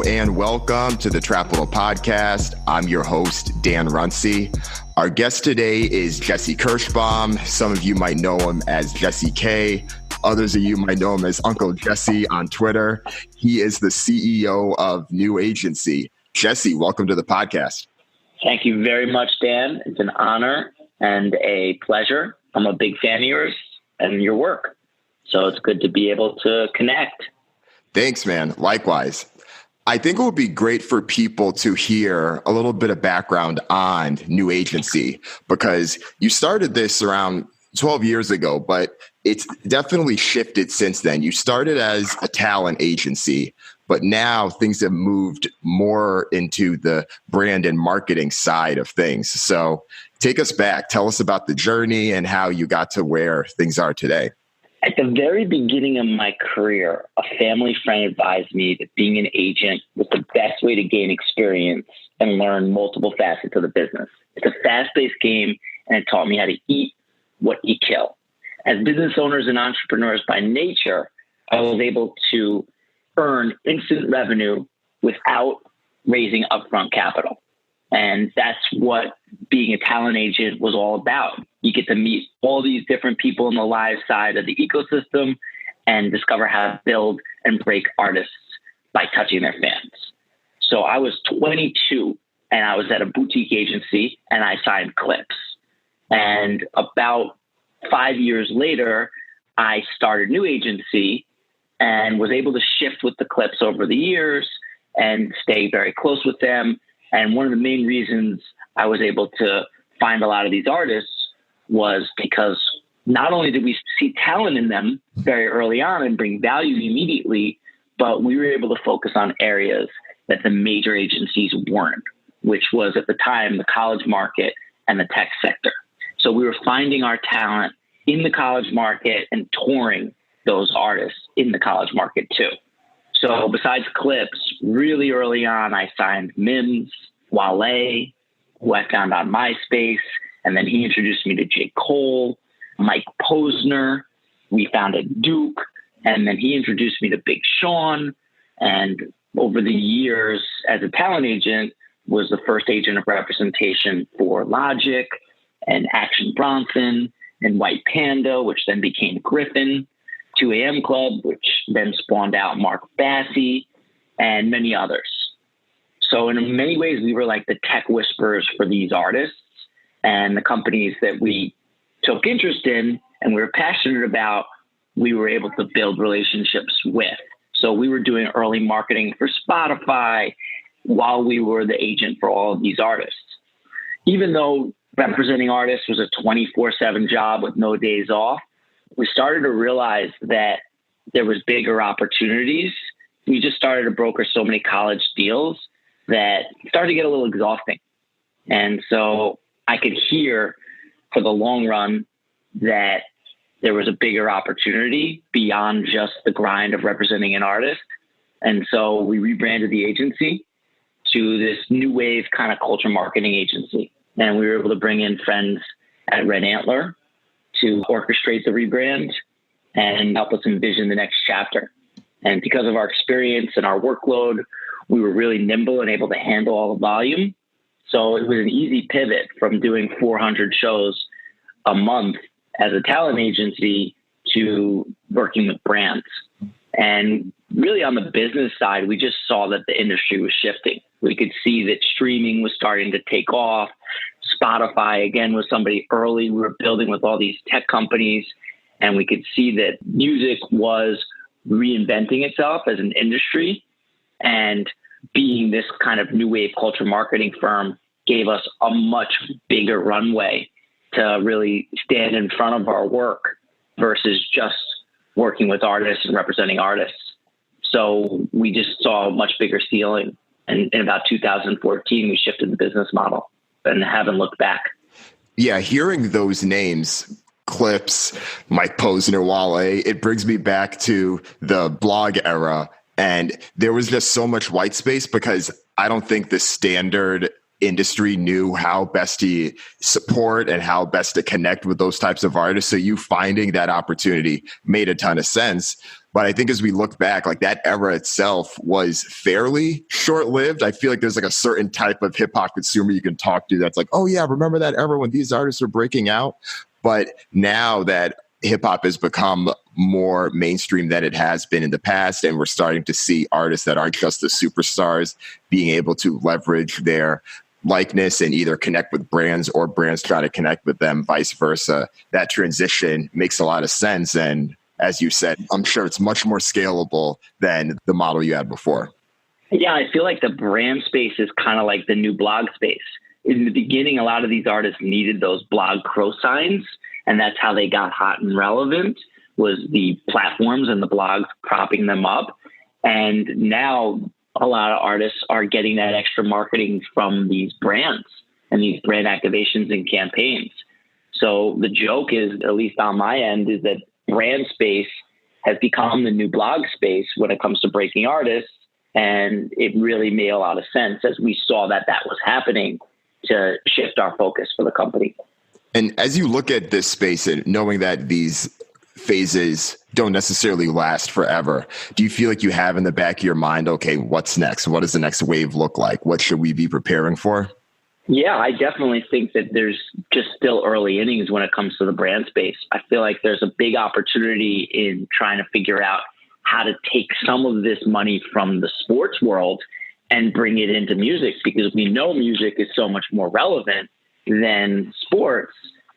and welcome to the Trapital Podcast. I'm your host, Dan Runcie. Our guest today is Jesse Kirshbaum. Some of you might know him as Jesse K. Others of you might know him as Uncle Jesse on Twitter. He is the CEO of Nue Agency. Jesse, welcome to the podcast. Thank you very much, Dan. It's an honor and a pleasure. I'm a big fan of yours and your work. So it's good to be able to connect. Thanks, man. Likewise. I think it would be great for people to hear a little bit of background on Nue Agency, because you started this around 12 years ago, but it's definitely shifted since then. You started as a talent agency, but now things have moved more into the brand and marketing side of things. So take us back. Tell us about the journey and how you got to where things are today. At the very beginning of my career, a family friend advised me that being an agent was the best way to gain experience and learn multiple facets of the business. It's a fast-paced game, and it taught me how to eat what you kill. As business owners and entrepreneurs by nature, I was able to earn instant revenue without raising upfront capital. And that's what being a talent agent was all about. You get to meet all these different people on the live side of the ecosystem and discover how to build and break artists by touching their fans. So I was 22 and I was at a boutique agency and I signed Clips. And about 5 years later, I started Nue Agency and was able to shift with the Clips over the years and stay very close with them. And one of the main reasons I was able to find a lot of these artists was because not only did we see talent in them very early on and bring value immediately, but we were able to focus on areas that the major agencies weren't, which was at the time the college market and the tech sector. So we were finding our talent in the college market and touring those artists in the college market too. So besides Clips, really early on, I signed Mims, Wale, who I found on MySpace, and then he introduced me to J. Cole, Mike Posner. We founded Duke, and then he introduced me to Big Sean. And over the years, as a talent agent, was the first agent of representation for Logic and Action Bronson and White Panda, which then became Griffin, 2 AM Club, which then spawned out Mark Bassi, and many others. So in many ways, we were like the tech whisperers for these artists, and the companies that we took interest in and we were passionate about, we were able to build relationships with. So we were doing early marketing for Spotify while we were the agent for all of these artists. Even though representing artists was a 24/7 job with no days off, we started to realize that there was bigger opportunities. We just started to broker so many college deals that it started to get a little exhausting. And so I could hear for the long run that there was a bigger opportunity beyond just the grind of representing an artist. And so we rebranded the agency to this new wave kind of culture marketing agency. And we were able to bring in friends at Red Antler to orchestrate the rebrand and help us envision the next chapter. And because of our experience and our workload, we were really nimble and able to handle all the volume. So it was an easy pivot from doing 400 shows a month as a talent agency to working with brands. And really on the business side, we just saw that the industry was shifting. We could see that streaming was starting to take off. Spotify, again, was somebody early. We were building with all these tech companies, and we could see that music was reinventing itself as an industry. And being this kind of new wave culture marketing firm gave us a much bigger runway to really stand in front of our work versus just working with artists and representing artists. So we just saw a much bigger ceiling. And in about 2014, we shifted the business model and haven't looked back. Yeah, hearing those names, Clips, Mike Posner, Wale, it brings me back to the blog era. And there was just so much white space because I don't think the standard industry knew how best to support and how best to connect with those types of artists. So you finding that opportunity made a ton of sense. But I think as we look back, like that era itself was fairly short-lived. I feel like there's like a certain type of hip hop consumer you can talk to that's like, oh yeah, remember that era when these artists were breaking out? But now that hip hop has become more mainstream than it has been in the past, and we're starting to see artists that aren't just the superstars being able to leverage their likeness and either connect with brands or brands try to connect with them, vice versa. That transition makes a lot of sense. And as you said, I'm sure it's much more scalable than the model you had before. Yeah, I feel like the brand space is kind of like the new blog space. In the beginning, a lot of these artists needed those blog crow signs, and that's how they got hot and relevant, was the platforms and the blogs propping them up. And now a lot of artists are getting that extra marketing from these brands and these brand activations and campaigns. So the joke is, at least on my end, is that brand space has become the new blog space when it comes to breaking artists. And it really made a lot of sense as we saw that that was happening to shift our focus for the company. And as you look at this space and knowing that these phases don't necessarily last forever, do you feel like you have in the back of your mind, okay, what's next? What does the next wave look like? What should we be preparing for? Yeah, I definitely think that there's just still early innings when it comes to the brand space. I feel like there's a big opportunity in trying to figure out how to take some of this money from the sports world and bring it into music, because we know music is so much more relevant than sports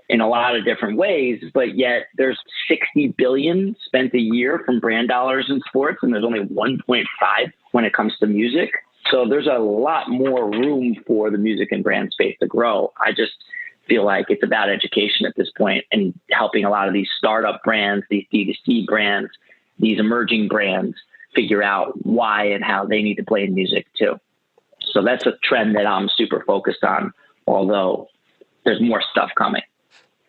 in a lot of different ways, but yet there's 60 billion spent a year from brand dollars in sports, and there's only 1.5 when it comes to music. So there's a lot more room for the music and brand space to grow. I just feel like it's about education at this point and helping a lot of these startup brands, these D2C brands, these emerging brands figure out why and how they need to play in music too. So that's a trend that I'm super focused on, although there's more stuff coming.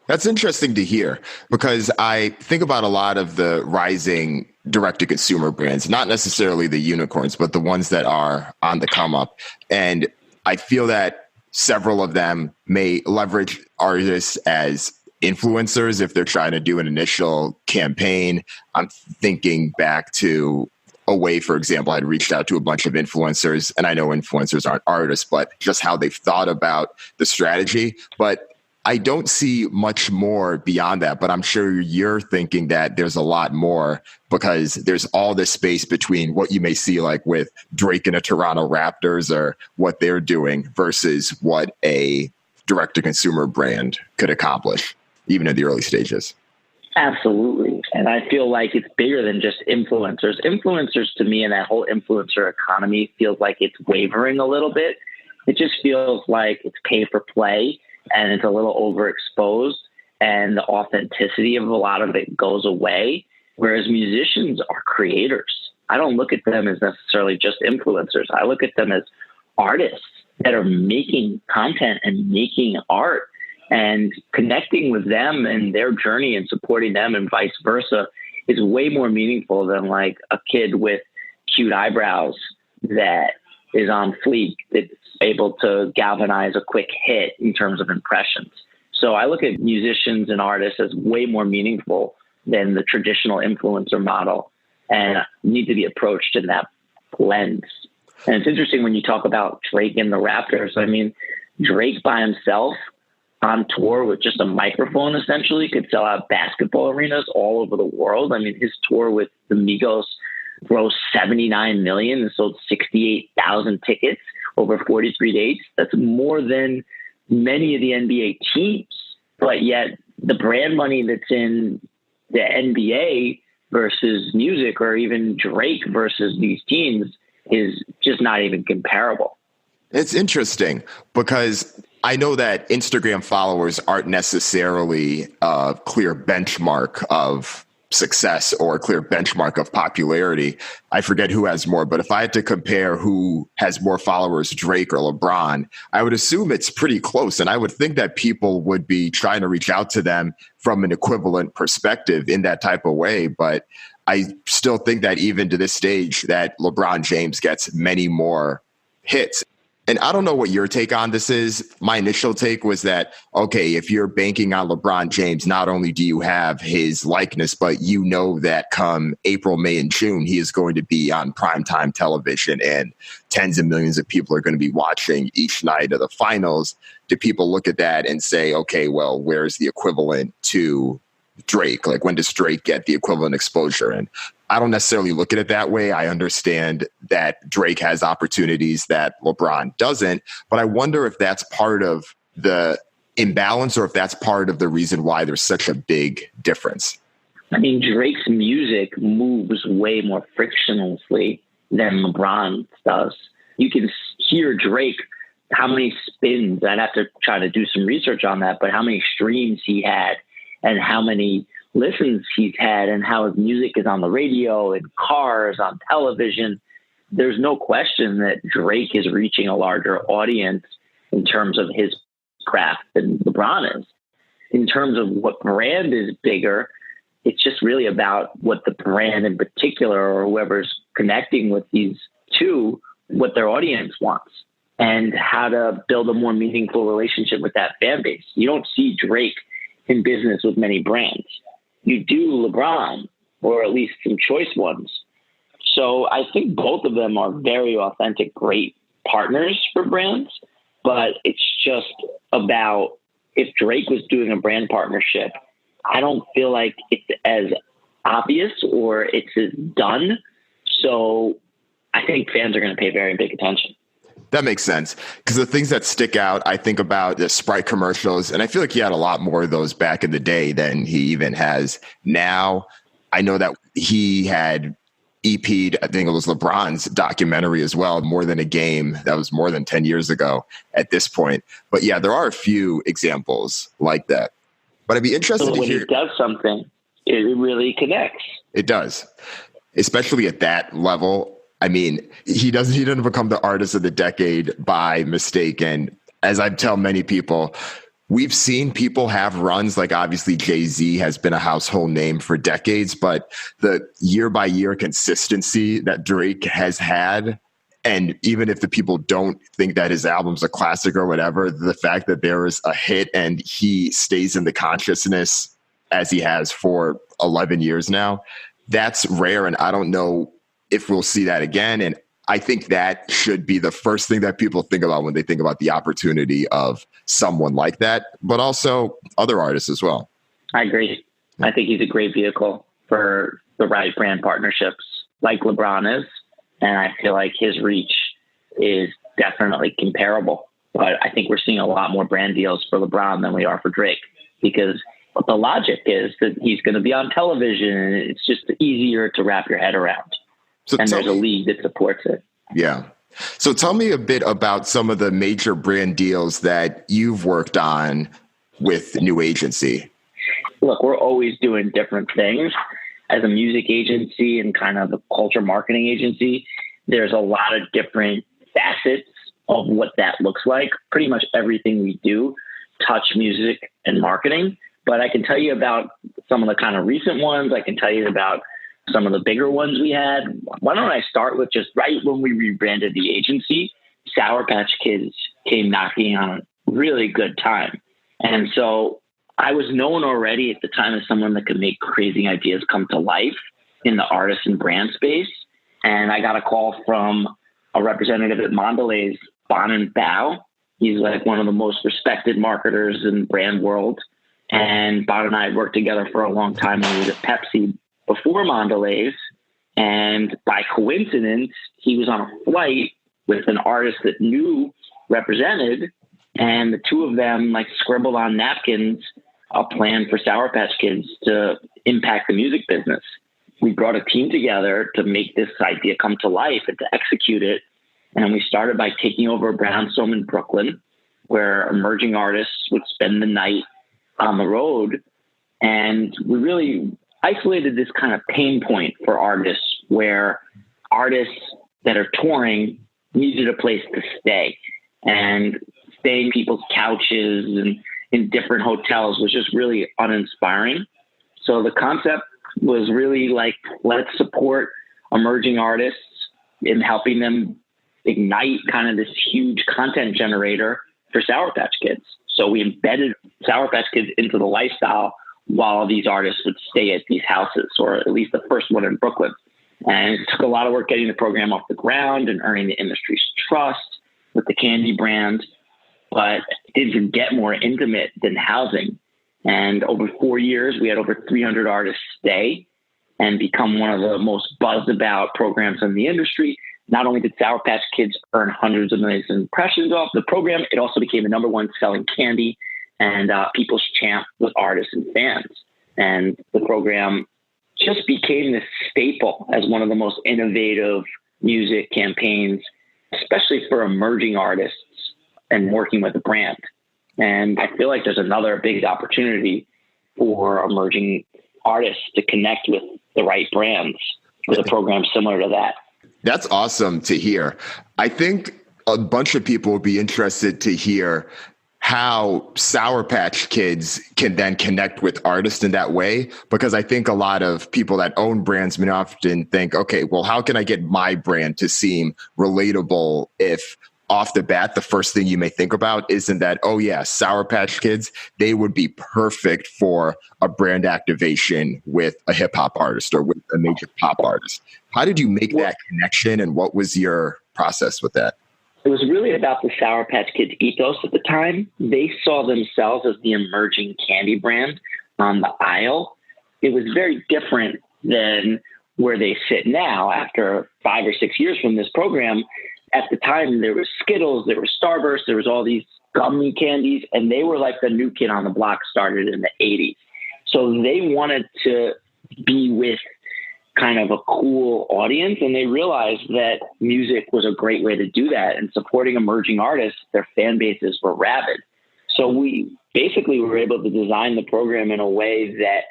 That's interesting to hear, because I think about a lot of the rising direct-to-consumer brands, not necessarily the unicorns, but the ones that are on the come up. And I feel that several of them may leverage artists as influencers if they're trying to do an initial campaign. I'm thinking back to Away, for example. I'd reached out to a bunch of influencers, and I know influencers aren't artists, but just how they've thought about the strategy. But I don't see much more beyond that, but I'm sure you're thinking that there's a lot more, because there's all this space between what you may see like with Drake and the Toronto Raptors or what they're doing versus what a direct-to-consumer brand could accomplish, even in the early stages. Absolutely. And I feel like it's bigger than just influencers. Influencers, to me, and that whole influencer economy feels like it's wavering a little bit. It just feels like it's pay for play, and it's a little overexposed, and the authenticity of a lot of it goes away. Whereas musicians are creators. I don't look at them as necessarily just influencers. I look at them as artists that are making content and making art, and connecting with them and their journey and supporting them and vice versa is way more meaningful than like a kid with cute eyebrows that is on fleek, that's able to galvanize a quick hit in terms of impressions. So I look at musicians and artists as way more meaningful than the traditional influencer model, and need to be approached in that lens. And it's interesting when you talk about Drake and the Raptors. I mean, Drake by himself on tour with just a microphone essentially could sell out basketball arenas all over the world. I mean, his tour with the Migos grossed $79 million and sold 68,000 tickets over 43 days. That's more than many of the NBA teams. But yet the brand money that's in the NBA versus music, or even Drake versus these teams, is just not even comparable. It's interesting because I know that Instagram followers aren't necessarily a clear benchmark of success or a clear benchmark of popularity. I forget who has more, but if I had to compare who has more followers, Drake or LeBron, I would assume it's pretty close. And I would think that people would be trying to reach out to them from an equivalent perspective in that type of way. But I still think that even to this stage that LeBron James gets many more hits. And I don't know what your take on this is. My initial take was that, okay, if you're banking on LeBron James, not only do you have his likeness, but you know that come April, May, and June, he is going to be on primetime television and tens of millions of people are going to be watching each night of the finals. Do people look at that and say, okay, well, where's the equivalent to Drake? Like, when does Drake get the equivalent exposure? And I don't necessarily look at it that way. I understand that Drake has opportunities that LeBron doesn't, but I wonder if that's part of the imbalance or if that's part of the reason why there's such a big difference. I mean, Drake's music moves way more frictionlessly than LeBron does. You can hear Drake, how many spins, I'd have to try to do some research on that, but how many streams he had and how many listens he's had and how his music is on the radio, in cars, on television. There's no question that Drake is reaching a larger audience in terms of his craft than LeBron is. In terms of what brand is bigger, it's just really about what the brand in particular or whoever's connecting with these two, what their audience wants and how to build a more meaningful relationship with that fan base. You don't see Drake in business with many brands. You do LeBron, or at least some choice ones. So I think both of them are very authentic, great partners for brands, but it's just about if Drake was doing a brand partnership, I don't feel like it's as obvious or it's as done. So I think fans are going to pay very big attention. That makes sense. Because the things that stick out, I think about the Sprite commercials, and I feel like he had a lot more of those back in the day than he even has now. I know that he had EP'd, I think it was LeBron's documentary as well, More Than a Game. That was more than 10 years ago at this point. But yeah, there are a few examples like that. But I'd be interested to hear. When he does something, it really connects. It does, especially at that level. I mean, he didn't become the artist of the decade by mistake. And as I tell many people, we've seen people have runs, like obviously Jay-Z has been a household name for decades, but the year by year consistency that Drake has had, and even if the people don't think that his album's a classic or whatever, the fact that there is a hit and he stays in the consciousness as he has for 11 years now, that's rare. And I don't know if we'll see that again. And I think that should be the first thing that people think about when they think about the opportunity of someone like that, but also other artists as well. I agree. I think he's a great vehicle for the right brand partnerships like LeBron is. And I feel like his reach is definitely comparable. But I think we're seeing a lot more brand deals for LeBron than we are for Drake, because the logic is that he's going to be on television and it's just easier to wrap your head around. So and there's a league that supports it. Yeah. So tell me a bit about some of the major brand deals that you've worked on with Nue Agency. Look, we're always doing different things. As a music agency and kind of a culture marketing agency, there's a lot of different facets of what that looks like. Pretty much everything we do touch music and marketing. But I can tell you about some of the kind of recent ones. I can tell you about some of the bigger ones we had. Why don't I start with just right when we rebranded the agency, Sour Patch Kids came knocking on a really good time. And so I was known already at the time as someone that could make crazy ideas come to life in the artist and brand space. And I got a call from a representative at Mondelez, Bon Bao. He's like one of the most respected marketers in the brand world. And Bon and I had worked together for a long time when he was at Pepsi before Mondelez. And by coincidence, he was on a flight with an artist that Nue represented. And the two of them like scribbled on napkins a plan for Sour Patch Kids to impact the music business. We brought a team together to make this idea come to life and to execute it. And we started by taking over a brownstone in Brooklyn, where emerging artists would spend the night on the road. And we really isolated this kind of pain point for artists, where artists that are touring needed a place to stay. And staying people's couches and in different hotels was just really uninspiring. So the concept was really like, let's support emerging artists in helping them ignite kind of this huge content generator for Sour Patch Kids. So we embedded Sour Patch Kids into the lifestyle while these artists would stay at these houses, or at least the first one in Brooklyn. And it took a lot of work getting the program off the ground and earning the industry's trust with the candy brand, but it didn't get more intimate than housing. And over 4 years, we had over 300 artists stay and become one of the most buzzed about programs in the industry. Not only did Sour Patch Kids earn hundreds of millions of impressions off the program, it also became the #1 selling candy and people's champ with artists and fans. And the program just became this staple as one of the most innovative music campaigns, especially for emerging artists and working with a brand. And I feel like there's another big opportunity for emerging artists to connect with the right brands with a program similar to that. That's awesome to hear. I think a bunch of people would be interested to hear how Sour Patch Kids can then connect with artists in that way, because I think a lot of people that own brands may often think, okay, well, how can I get my brand to seem relatable if off the bat, the first thing you may think about isn't that, oh yeah, Sour Patch Kids, they would be perfect for a brand activation with a hip hop artist or with a major pop artist. How did you make that connection, and what was your process with that? It was really about the Sour Patch Kids ethos at the time. They saw themselves as the emerging candy brand on the aisle. It was very different than where they sit now after 5 or 6 years from this program. At the time, there was Skittles, there was Starburst, there was all these gummy candies, and they were like the new kid on the block, started in the 80s. So they wanted to be with kind of a cool audience, and they realized that music was a great way to do that, and supporting emerging artists, their fan bases were rabid. So we basically were able to design the program in a way that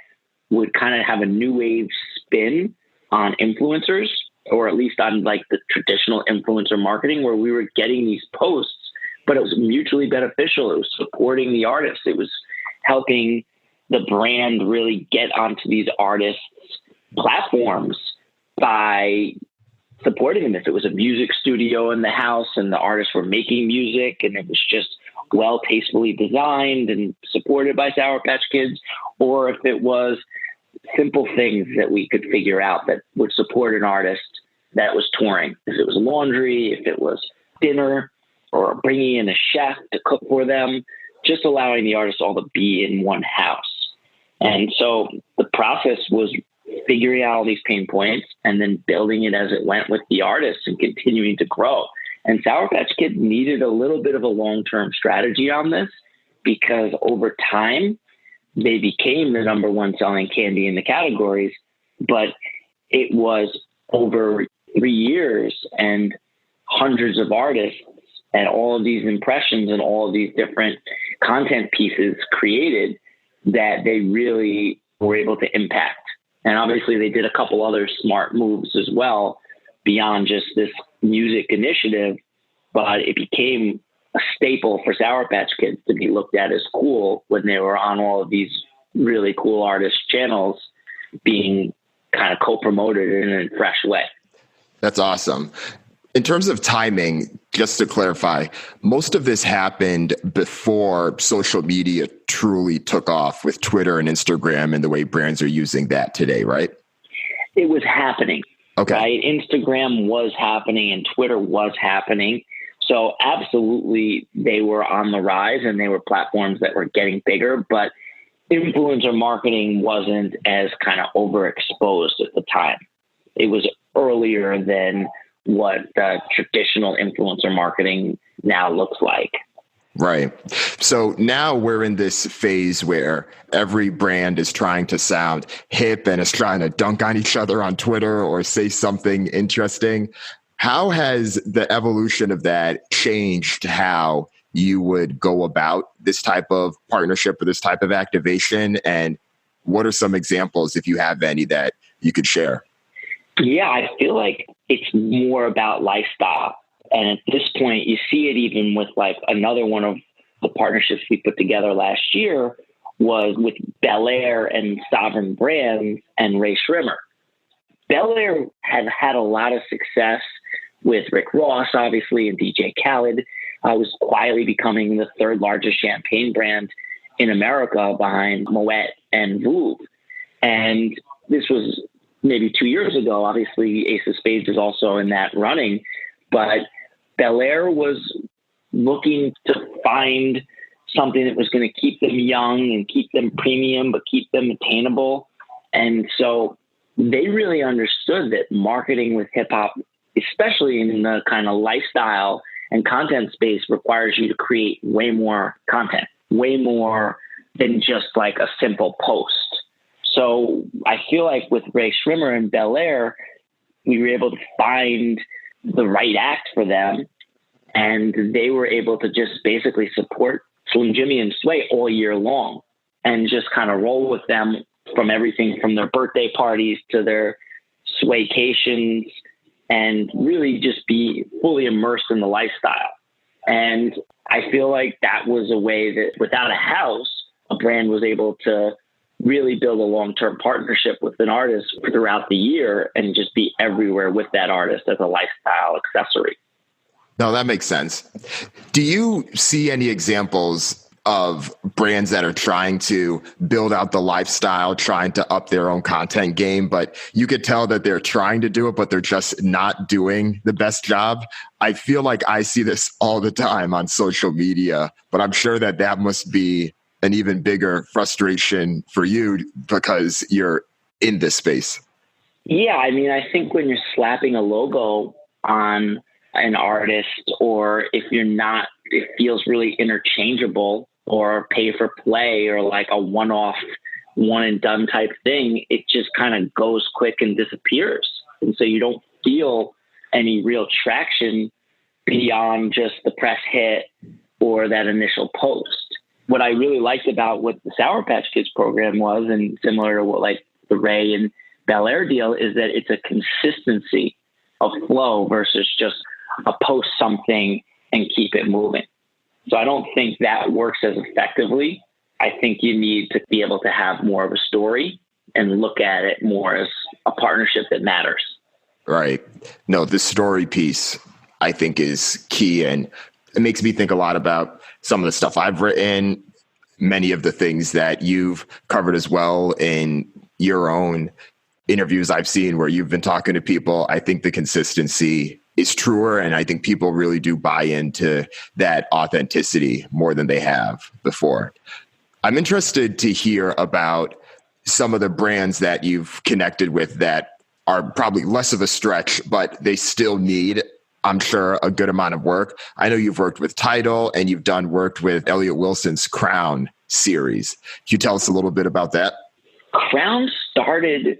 would kind of have a new wave spin on influencers, or at least on like the traditional influencer marketing, where we were getting these posts, but it was mutually beneficial. It was supporting the artists. It was helping the brand really get onto these artists' platforms by supporting them. If it was a music studio in the house and the artists were making music and it was just well tastefully designed and supported by Sour Patch Kids, or if it was simple things that we could figure out that would support an artist that was touring. If it was laundry, if it was dinner, or bringing in a chef to cook for them, just allowing the artists all to be in one house. And so the process was figuring out all these pain points and then building it as it went with the artists and continuing to grow. And Sour Patch Kids needed a little bit of a long-term strategy on this, because over time, they became the #1 selling candy in the categories, but it was over 3 years and hundreds of artists and all of these impressions and all of these different content pieces created that they really were able to impact. And obviously they did a couple other smart moves as well beyond just this music initiative, but it became a staple for Sour Patch Kids to be looked at as cool when they were on all of these really cool artist channels being kind of co-promoted in a fresh way. That's awesome. In terms of timing, just to clarify, most of this happened before social media truly took off with Twitter and Instagram and the way brands are using that today, right? It was happening. Okay. Right? Instagram was happening and Twitter was happening. So absolutely, they were on the rise and they were platforms that were getting bigger, but influencer marketing wasn't as kind of overexposed at the time. It was earlier than what traditional influencer marketing now looks like. Right. So now we're in this phase where every brand is trying to sound hip and is trying to dunk on each other on Twitter or say something interesting. How has the evolution of that changed how you would go about this type of partnership or this type of activation? And what are some examples, if you have any, that you could share? Yeah, I feel like it's more about lifestyle. And at this point, you see it even with like another one of the partnerships we put together last year was with Bel Air and Sovereign Brands and Ray Shrimmer. Bel Air has had a lot of success with Rick Ross, obviously, and DJ Khaled. I was quietly becoming the third largest champagne brand in America behind Moet and Vouv. And this was maybe 2 years ago. Obviously, Ace of Spades is also in that running. But Belaire was looking to find something that was going to keep them young and keep them premium, but keep them attainable. And so they really understood that marketing with hip hop, especially in the kind of lifestyle and content space, requires you to create way more content, way more than just like a simple post. So I feel like with Ray Schrimmer and Belaire, we were able to find the right act for them. And they were able to just basically support Slim Jimmy and Sway all year long and just kind of roll with them from everything from their birthday parties to their swaycations and really just be fully immersed in the lifestyle. And I feel like that was a way that without a house, a brand was able to really build a long-term partnership with an artist throughout the year and just be everywhere with that artist as a lifestyle accessory. No, that makes sense. Do you see any examples of brands that are trying to build out the lifestyle, trying to up their own content game, but you could tell that they're trying to do it, but they're just not doing the best job? I feel like I see this all the time on social media, but I'm sure that that must be an even bigger frustration for you because you're in this space. Yeah, I mean, I think when you're slapping a logo on an artist, or if you're not, it feels really interchangeable or pay for play or like a one-off, one and done type thing, it just kind of goes quick and disappears. And so you don't feel any real traction beyond just the press hit or that initial post. What I really liked about what the Sour Patch Kids program was, and similar to what like the Ray and Belaire deal, is that it's a consistency of flow versus just a post something and keep it moving. So I don't think that works as effectively. I think you need to be able to have more of a story and look at it more as a partnership that matters. Right. No, the story piece I think is key, and it makes me think a lot about some of the stuff I've written, many of the things that you've covered as well in your own interviews I've seen where you've been talking to people. I think the consistency is truer, and I think people really do buy into that authenticity more than they have before. I'm interested to hear about some of the brands that you've connected with that are probably less of a stretch, but they still need, I'm sure, a good amount of work. I know you've worked with Tidal and you've worked with Elliot Wilson's Crown series. Can you tell us a little bit about that? Crown started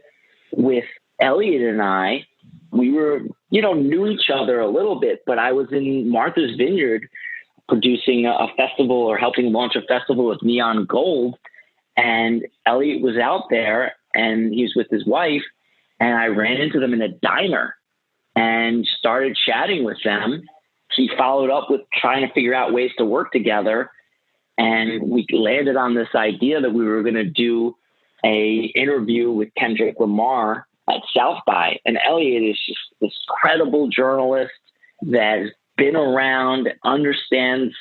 with Elliot and I. We were, knew each other a little bit, but I was in Martha's Vineyard producing a festival or helping launch a festival with Neon Gold. And Elliot was out there and he was with his wife, and I ran into them in a diner and started chatting with them. He followed up with trying to figure out ways to work together. And we landed on this idea that we were going to do a interview with Kendrick Lamar at South by. And Elliot is just this credible journalist that has been around, understands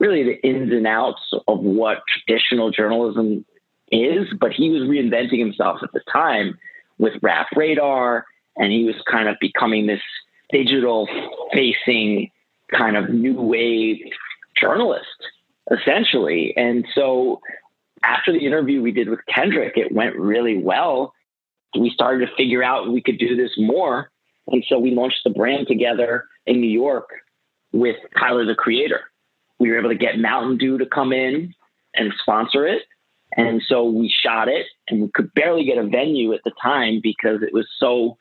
really the ins and outs of what traditional journalism is, but he was reinventing himself at the time with Rap Radar, and he was kind of becoming this digital facing kind of new wave journalist, essentially. And so after the interview we did with Kendrick, it went really well. We started to figure out we could do this more. And so we launched the brand together in New York with Tyler, the Creator. We were able to get Mountain Dew to come in and sponsor it. And so we shot it, and we could barely get a venue at the time because it was so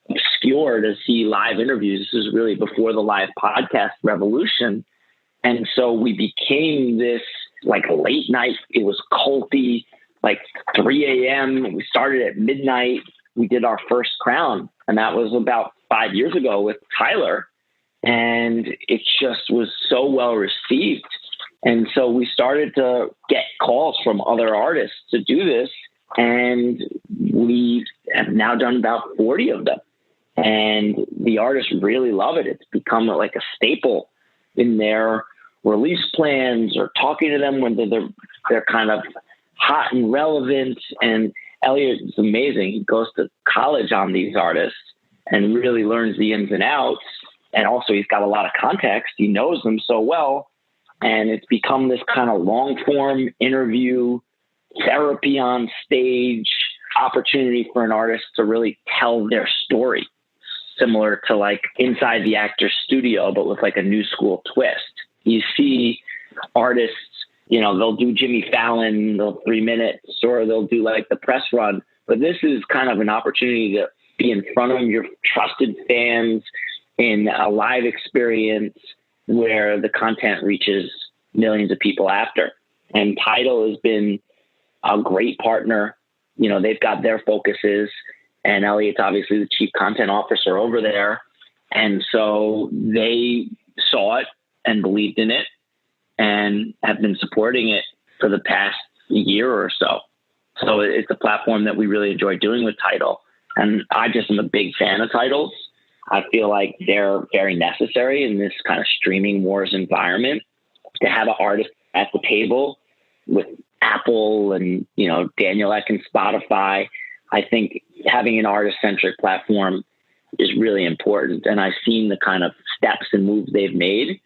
obscure to see live interviews. This was really before the live podcast revolution. And so we became this like late night. It was culty, like 3 a.m. We started at midnight. We did our first Crown, and that was about 5 years ago with Tyler. And it just was so well received. And so we started to get calls from other artists to do this. And we have now done about 40 of them. and the artists really love it. It's become like a staple in their release plans or talking to them when they're kind of hot and relevant. And Elliot is amazing. He goes to college on these artists and really learns the ins and outs. And also he's got a lot of context. He knows them so well. And it's become this kind of long form interview, therapy on stage, opportunity for an artist to really tell their story, similar to like Inside the Actor's Studio, but with like a new school twist. You see artists, they'll do Jimmy Fallon, they'll 3 minutes, or they'll do like the press run. But this is kind of an opportunity to be in front of your trusted fans in a live experience where the content reaches millions of people after. And Tidal has been a great partner. They've got their focuses, and Elliot's obviously the chief content officer over there. And so they saw it and believed in it and have been supporting it for the past year or so. So it's a platform that we really enjoy doing with Tidal. And I just am a big fan of Tidals. I feel like they're very necessary in this kind of streaming wars environment to have an artist at the table with Apple and, Daniel Ek and Spotify. I think having an artist-centric platform is really important. And I've seen the kind of steps and moves they've made.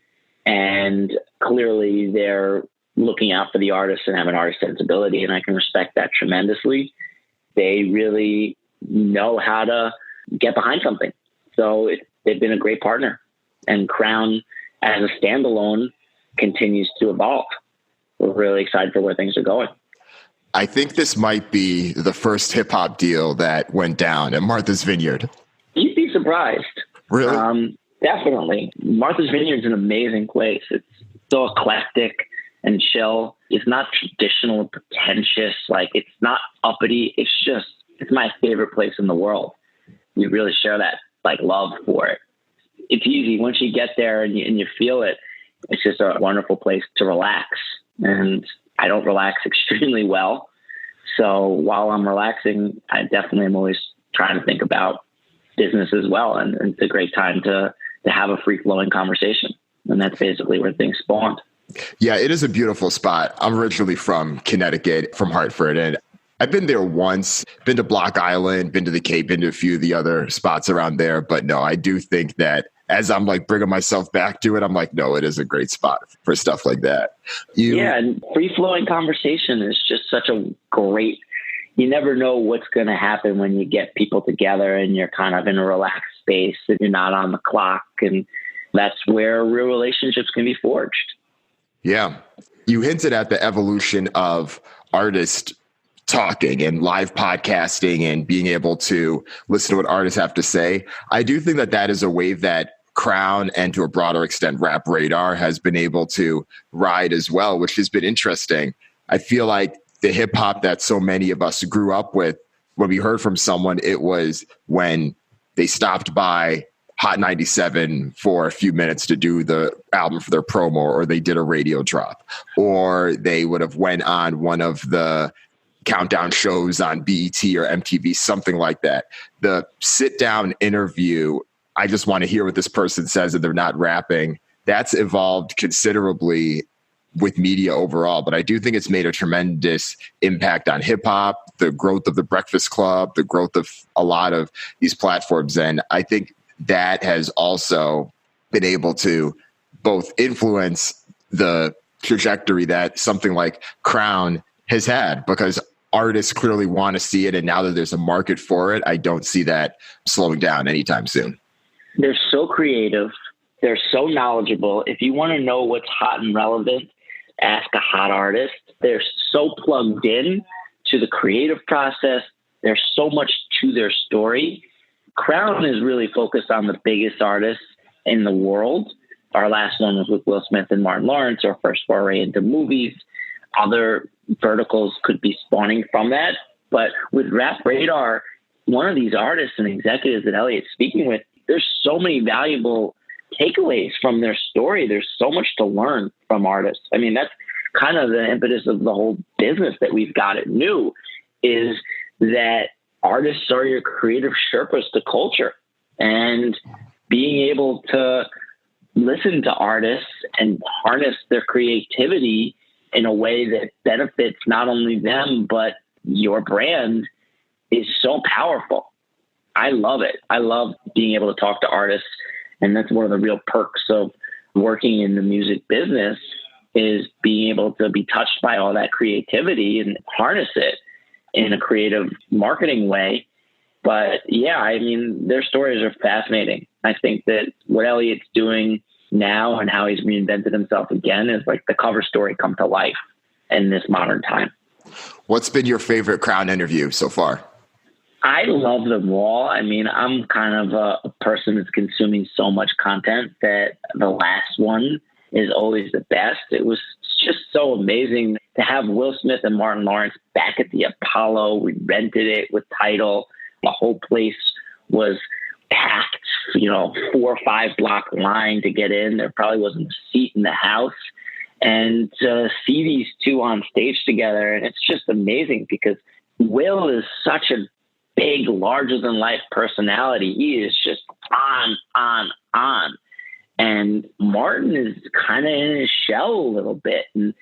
And clearly they're looking out for the artists and have an artist sensibility. And I can respect that tremendously. They really know how to get behind something. So they've been a great partner. And Crown, as a standalone, continues to evolve. We're really excited for where things are going. I think this might be the first hip hop deal that went down at Martha's Vineyard. You'd be surprised. Really? Definitely. Martha's Vineyard's an amazing place. It's so eclectic and chill. It's not traditional and pretentious. Like, it's not uppity. It's my favorite place in the world. We really share that love for it. It's easy once you get there and you feel it. It's just a wonderful place to relax. And I don't relax extremely well. So while I'm relaxing, I definitely am always trying to think about business as well. And it's a great time to have a free-flowing conversation. And that's basically where things spawned. Yeah, it is a beautiful spot. I'm originally from Connecticut, from Hartford, and I've been there once, been to Block Island, been to the Cape, been to a few of the other spots around there. But no, I do think that as I'm bringing myself back to it, I'm no, it is a great spot for stuff like that. And free-flowing conversation is just such a great, you never know what's going to happen when you get people together and you're kind of in a relaxed space and you're not on the clock. And that's where real relationships can be forged. Yeah. You hinted at the evolution of artists talking and live podcasting and being able to listen to what artists have to say. I do think that is a wave that Crown and to a broader extent Rap Radar has been able to ride as well, which has been interesting. I feel like the hip hop that so many of us grew up with, when we heard from someone, it was when they stopped by Hot 97 for a few minutes to do the album for their promo, or they did a radio drop, or they would have went on one of the countdown shows on BET or MTV, something like that. The sit down interview, I just want to hear what this person says and they're not rapping. That's evolved considerably with media overall, but I do think it's made a tremendous impact on hip hop, the growth of the Breakfast Club, the growth of a lot of these platforms. And I think that has also been able to both influence the trajectory that something like Crown has had, because artists clearly want to see it. And now that there's a market for it, I don't see that slowing down anytime soon. They're so creative. They're so knowledgeable. If you want to know what's hot and relevant, ask a hot artist. They're so plugged in to the creative process. There's so much to their story. Crown is really focused on the biggest artists in the world. Our last one was with Will Smith and Martin Lawrence, our first foray into movies. Other verticals could be spawning from that. But with Rap Radar, one of these artists and executives that Elliot's speaking with, there's so many valuable takeaways from their story. There's so much to learn from artists. I mean, that's kind of the impetus of the whole business that we've got at Nue, is that artists are your creative Sherpas to culture. and being able to listen to artists and harness their creativity in a way that benefits not only them, but your brand is so powerful. I love it. I love being able to talk to artists. And that's one of the real perks of working in the music business, is being able to be touched by all that creativity and harness it in a creative marketing way. But yeah, I mean, their stories are fascinating. I think that what Elliot's doing now and how he's reinvented himself again is like the cover story come to life in this modern time. What's been your favorite Crown interview so far? I love them all. I mean, I'm kind of a person that's consuming so much content that the last one is always the best. It was just so amazing to have Will Smith and Martin Lawrence back at the Apollo. We rented it with Tidal. The whole place was packed, 4 or 5 block line to get in. There probably wasn't a seat in the house. And to see these two on stage together, and it's just amazing because Will is such a big, larger than life personality. He is just on. And Martin is kind of in his shell a little bit. And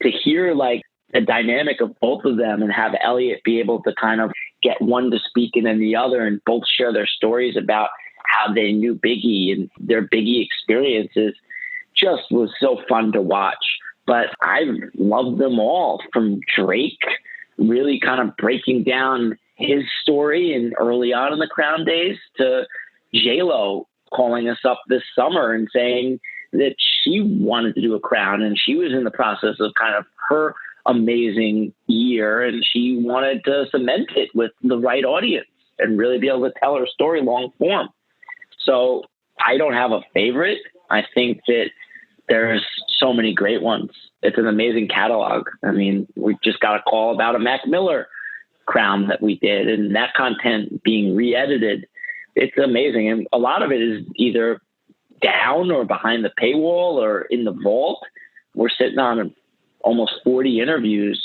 to hear like the dynamic of both of them and have Elliot be able to kind of get one to speak and then the other, and both share their stories about how they knew Biggie and their Biggie experiences, just was so fun to watch. But I loved them all, from Drake really kind of breaking down his story and early on in the Crown days, to J-Lo calling us up this summer and saying that she wanted to do a Crown and she was in the process of kind of her amazing year, and she wanted to cement it with the right audience and really be able to tell her story long form. So I don't have a favorite. I think that there's so many great ones. It's an amazing catalog. I mean, we just got a call about a Mac Miller Crown that we did, and that content being re-edited. It's amazing. And a lot of it is either down or behind the paywall or in the vault. We're sitting on almost 40 interviews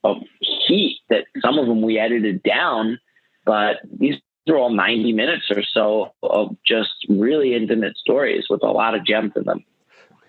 of heat that some of them we edited down, but these are all 90 minutes or so of just really intimate stories with a lot of gems in them.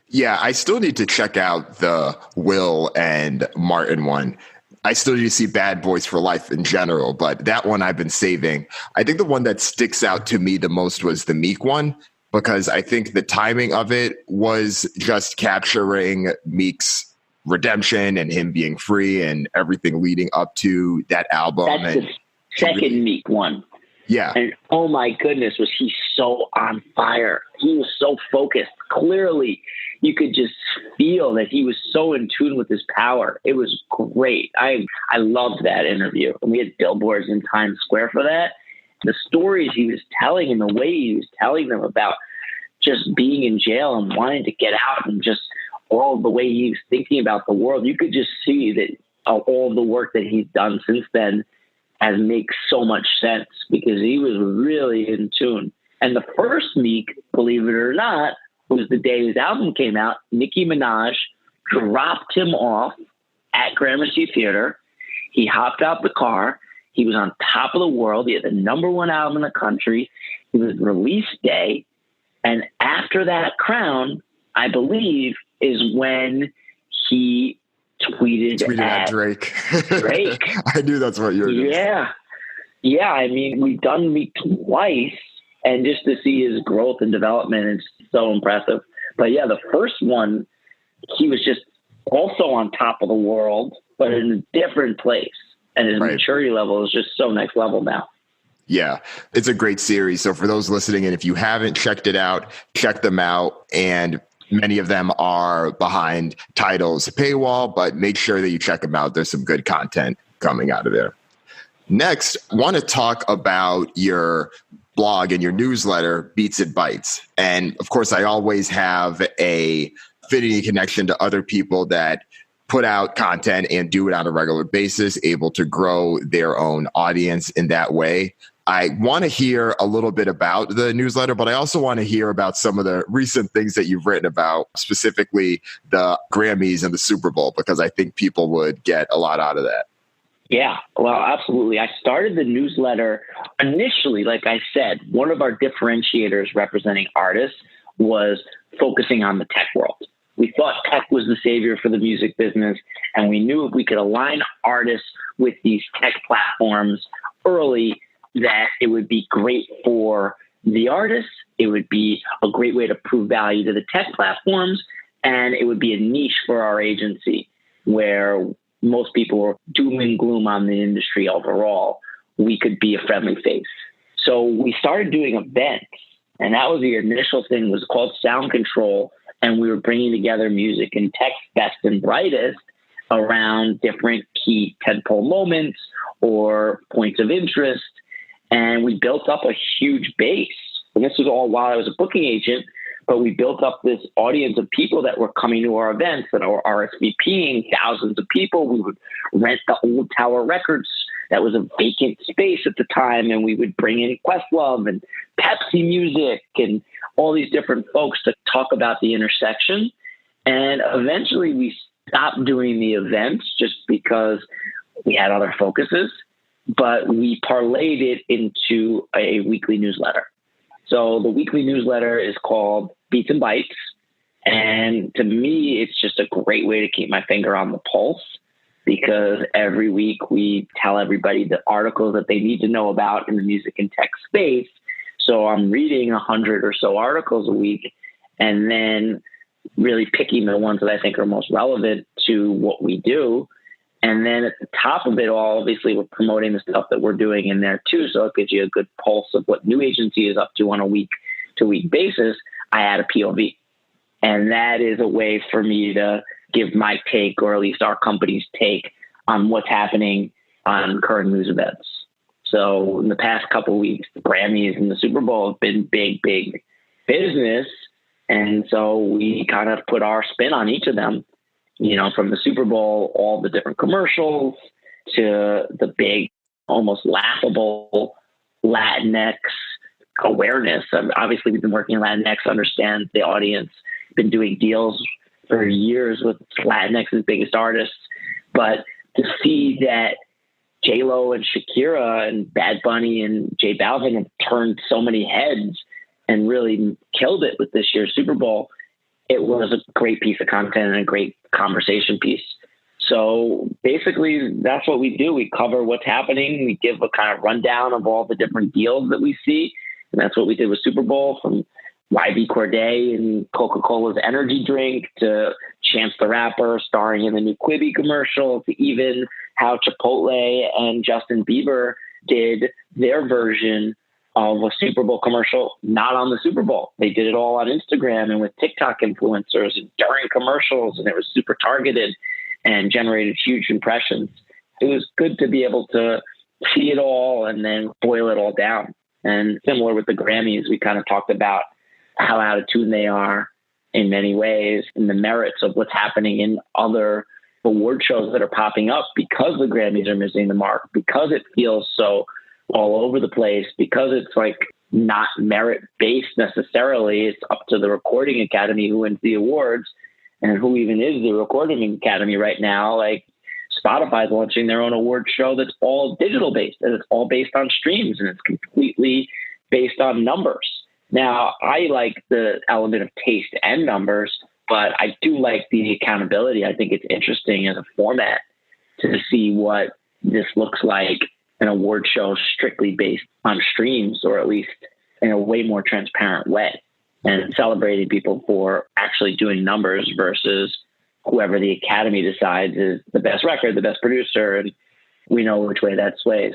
Yeah, I still need to check out the Will and Martin one. I still need to see Bad Boys for Life in general, but that one I've been saving. I think the one that sticks out to me the most was the Meek one, because I think the timing of it was just capturing Meek's redemption and him being free and everything leading up to that album. That's the second Meek one. Yeah. And oh my goodness, was he so on fire. He was so focused. Clearly, you could just feel that he was so in tune with his power. It was great. I loved that interview. And we had billboards in Times Square for that. The stories he was telling and the way he was telling them about just being in jail and wanting to get out, and just all the way he was thinking about the world, you could just see that all the work that he's done since then has makes so much sense, because he was really in tune. And the first Meek, believe it or not, was the day his album came out. Nicki Minaj dropped him off at Gramercy Theater. He hopped out the car. He was on top of the world. He had the #1 album in the country. It was release day. And after that Crown, I believe, is when he tweeted at Drake. Drake. I knew that's what you were doing. Yeah. I mean, we've done Meek twice, and just to see his growth and development is so impressive. But yeah, the first one, he was just also on top of the world, but in a different place. And his maturity level is just so next level now. Yeah, it's a great series. So for those listening, and if you haven't checked it out, check them out. And many of them are behind Tidal's paywall, but make sure that you check them out. There's some good content coming out of there. Next, I want to talk about your blog and your newsletter, Beats and Bytes. And of course, I always have a affinity connection to other people that put out content and do it on a regular basis, able to grow their own audience in that way. I want to hear a little bit about the newsletter, but I also want to hear about some of the recent things that you've written about, specifically the Grammys and the Super Bowl, because I think people would get a lot out of that. Yeah, well, absolutely. I started the newsletter initially, like I said, one of our differentiators representing artists was focusing on the tech world. We thought tech was the savior for the music business, and we knew if we could align artists with these tech platforms early, that it would be great for the artists, it would be a great way to prove value to the tech platforms, and it would be a niche for our agency where most people were doom and gloom on the industry overall. We could be a friendly face. So we started doing events, and that was the initial thing. It was called Sound Control, and we were bringing together music and tech best and brightest around different key tentpole moments or points of interest. And we built up a huge base. And this was all while I was a booking agent, but we built up this audience of people that were coming to our events that were RSVPing, thousands of people. We would rent the old Tower Records. That was a vacant space at the time. And we would bring in Questlove and Pepsi Music and all these different folks to talk about the intersection. And eventually we stopped doing the events just because we had other focuses, but we parlayed it into a weekly newsletter. So the weekly newsletter is called Beats and Bytes. And to me, it's just a great way to keep my finger on the pulse, because every week we tell everybody the articles that they need to know about in the music and tech space. So I'm reading 100 or so articles a week and then really picking the ones that I think are most relevant to what we do. And then at the top of it all, obviously, we're promoting the stuff that we're doing in there too. So it gives you a good pulse of what Nue Agency is up to on a week-to-week basis. I add a POV. And that is a way for me to give my take, or at least our company's take, on what's happening on current news events. So in the past couple of weeks, the Grammys and the Super Bowl have been big, big business. And so we kind of put our spin on each of them. You know, from the Super Bowl, all the different commercials, to the big, almost laughable Latinx awareness. Obviously, we've been working in Latinx, understand the audience, been doing deals for years with Latinx's biggest artists. But to see that J-Lo and Shakira and Bad Bunny and J Balvin have turned so many heads and really killed it with this year's Super Bowl, it was a great piece of content and a great conversation piece. So basically, that's what we do. We cover what's happening. We give a kind of rundown of all the different deals that we see. And that's what we did with Super Bowl, from YB Corday and Coca-Cola's energy drink to Chance the Rapper starring in the new Quibi commercial, to even how Chipotle and Justin Bieber did their version of a Super Bowl commercial, not on the Super Bowl. They did it all on Instagram and with TikTok influencers and during commercials, and it was super targeted and generated huge impressions. It was good to be able to see it all and then boil it all down. And similar with the Grammys, we kind of talked about how out of tune they are in many ways, and the merits of what's happening in other award shows that are popping up because the Grammys are missing the mark, because it feels so all over the place, because it's like not merit based necessarily. It's up to the Recording Academy who wins the awards, and who even is the Recording Academy right now. Like Spotify's launching their own award show that's all digital based, and it's all based on streams, and it's completely based on numbers. Now, I like the element of taste and numbers, but I do like the accountability. I think it's interesting as a format to see what this looks like, an award show strictly based on streams, or at least in a way more transparent way, and celebrating people for actually doing numbers versus whoever the Academy decides is the best record, the best producer, and we know which way that sways.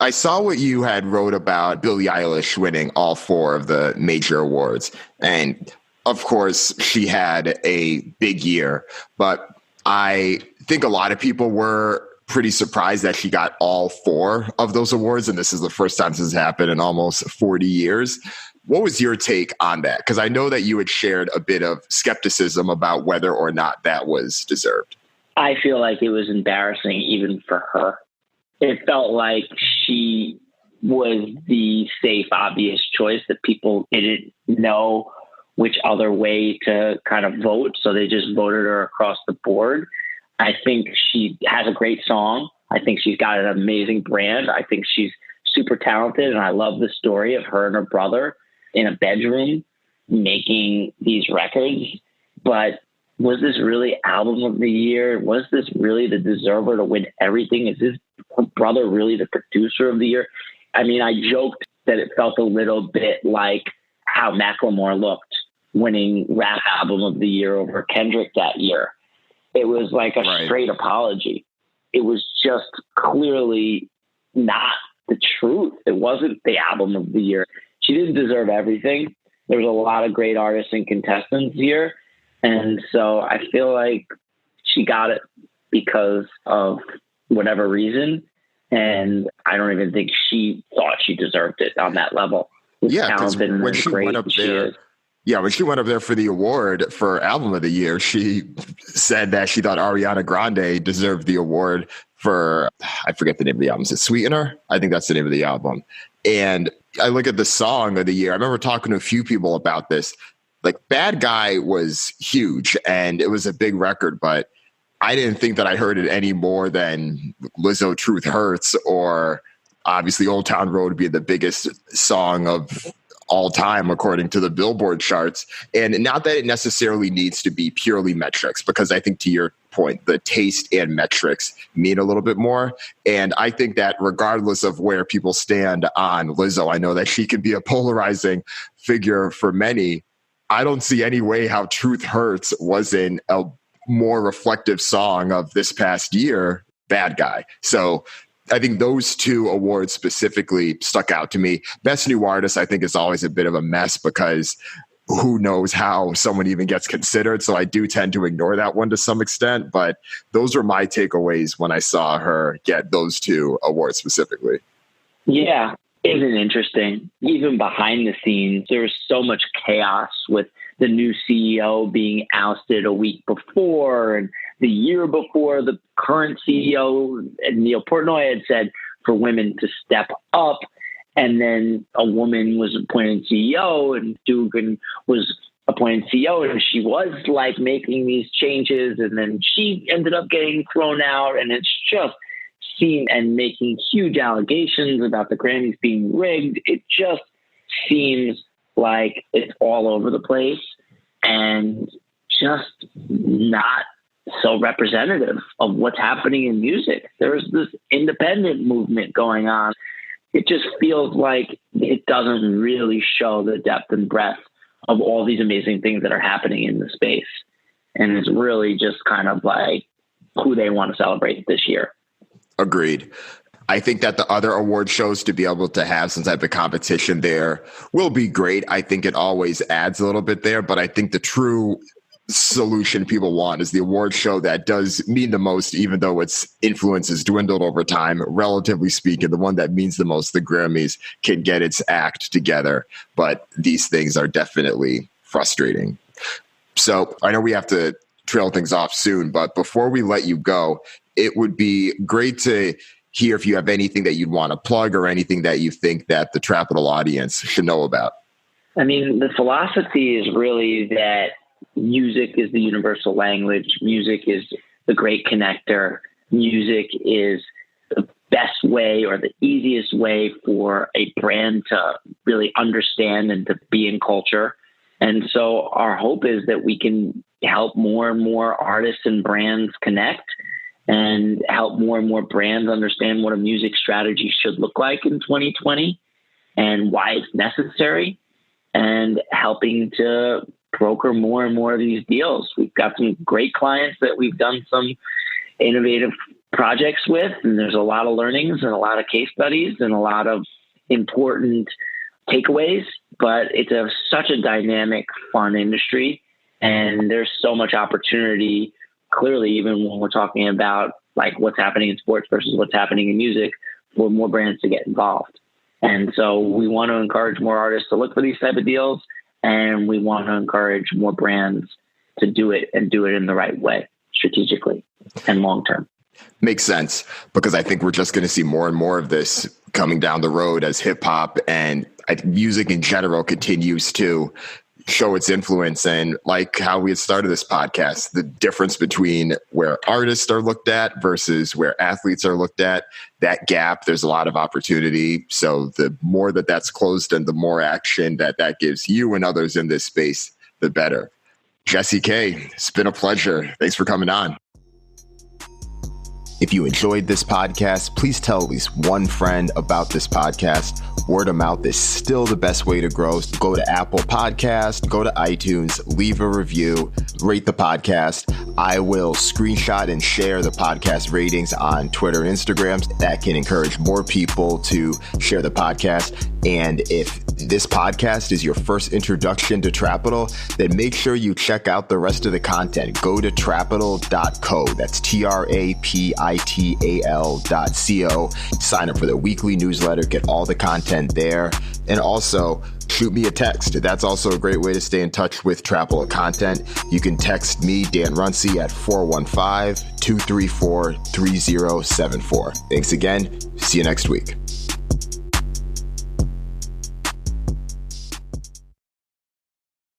I saw what you had wrote about Billie Eilish winning all 4 of the major awards. And of course, she had a big year, but I think a lot of people were pretty surprised that she got all 4 of those awards. And this is the first time this has happened in almost 40 years. What was your take on that? Because I know that you had shared a bit of skepticism about whether or not that was deserved. I feel like it was embarrassing even for her. It felt like she was the safe, obvious choice that people didn't know which other way to kind of vote. So they just voted her across the board. I think she has a great song. I think she's got an amazing brand. I think she's super talented. And I love the story of her and her brother in a bedroom making these records. But was this really album of the year? Was this really the deserver to win everything? Is this her brother really the producer of the year? I mean, I joked that it felt a little bit like how Macklemore looked winning rap album of the year over Kendrick that year. It was like a straight apology. It was just clearly not the truth. It wasn't the album of the year. She didn't deserve everything. There was a lot of great artists and contestants here. And so I feel like she got it because of whatever reason. And I don't even think she thought she deserved it on that level. Yeah, because when she went up there, when she went up there for the award for Album of the Year, she said that she thought Ariana Grande deserved the award for, I forget the name of the album. Is it Sweetener? I think that's the name of the album. And I look at the song of the year. I remember talking to a few people about this. Like, Bad Guy was huge and it was a big record, but I didn't think that I heard it any more than Lizzo Truth Hurts, or obviously Old Town Road being the biggest song of all time, according to the Billboard charts. And not that it necessarily needs to be purely metrics, because I think, to your point, the taste and metrics mean a little bit more. And I think that regardless of where people stand on Lizzo, I know that she can be a polarizing figure for many. I don't see any way how Truth Hurts wasn't a more reflective song of this past year, Bad Guy. So I think those two awards specifically stuck out to me. Best New Artist, I think, is always a bit of a mess because who knows how someone even gets considered. So I do tend to ignore that one to some extent. But those are my takeaways when I saw her get those two awards specifically. Yeah. Isn't interesting. Even behind the scenes, there was so much chaos with the new CEO being ousted a week before, and the year before, the current CEO, Neil Portnoy, had said for women to step up. And then a woman was appointed CEO, and Dugan was appointed CEO, and she was like making these changes, and then she ended up getting thrown out, and it's just seen and making huge allegations about the Grammys being rigged. It just seems like it's all over the place and just not so representative of what's happening in music. There's this independent movement going on. It just feels like it doesn't really show the depth and breadth of all these amazing things that are happening in the space. And it's really just kind of like who they want to celebrate this year. Agreed. I think that the other award shows, to be able to have some type of competition there, will be great. I think it always adds a little bit there, but I think the true solution people want is the award show that does mean the most, even though its influence has dwindled over time. Relatively speaking, the one that means the most, the Grammys, can get its act together, but these things are definitely frustrating. So I know we have to trail things off soon, but before we let you go, it would be great to hear if you have anything that you'd want to plug or anything that you think that the Trapital audience should know about. I mean, the philosophy is really that music is the universal language. Music is the great connector. Music is the best way or the easiest way for a brand to really understand and to be in culture. And so our hope is that we can help more and more artists and brands connect, and help more and more brands understand what a music strategy should look like in 2020 and why it's necessary, and helping to broker more and more of these deals. We've got some great clients that we've done some innovative projects with, and there's a lot of learnings and a lot of case studies and a lot of important takeaways, but it's such a dynamic, fun industry, and there's so much opportunity. Clearly, even when we're talking about like what's happening in sports versus what's happening in music, for more brands to get involved. And so we want to encourage more artists to look for these type of deals, and we want to encourage more brands to do it and do it in the right way, strategically and long term. Makes sense, because I think we're just going to see more and more of this coming down the road as hip hop and music in general continues to show its influence. And like how we had started this podcast, the difference between where artists are looked at versus where athletes are looked at, that gap, there's a lot of opportunity. So the more that that's closed and the more action that that gives you and others in this space, the better. Jesse K, it's been a pleasure. Thanks for coming on. If you enjoyed this podcast, please tell at least one friend about this podcast. Word of mouth is still the best way to grow. So go to Apple Podcast, go to iTunes, leave a review, rate the podcast. I will screenshot and share the podcast ratings on Twitter and Instagram. That can encourage more people to share the podcast. And if this podcast is your first introduction to Trapital, then make sure you check out the rest of the content. Go to trapital.co. That's trapital.co. Sign up for the weekly newsletter, get all the content there. And also shoot me a text. That's also a great way to stay in touch with Trapital content. You can text me, Dan Runcie, at 415-234-3074. Thanks again. See you next week.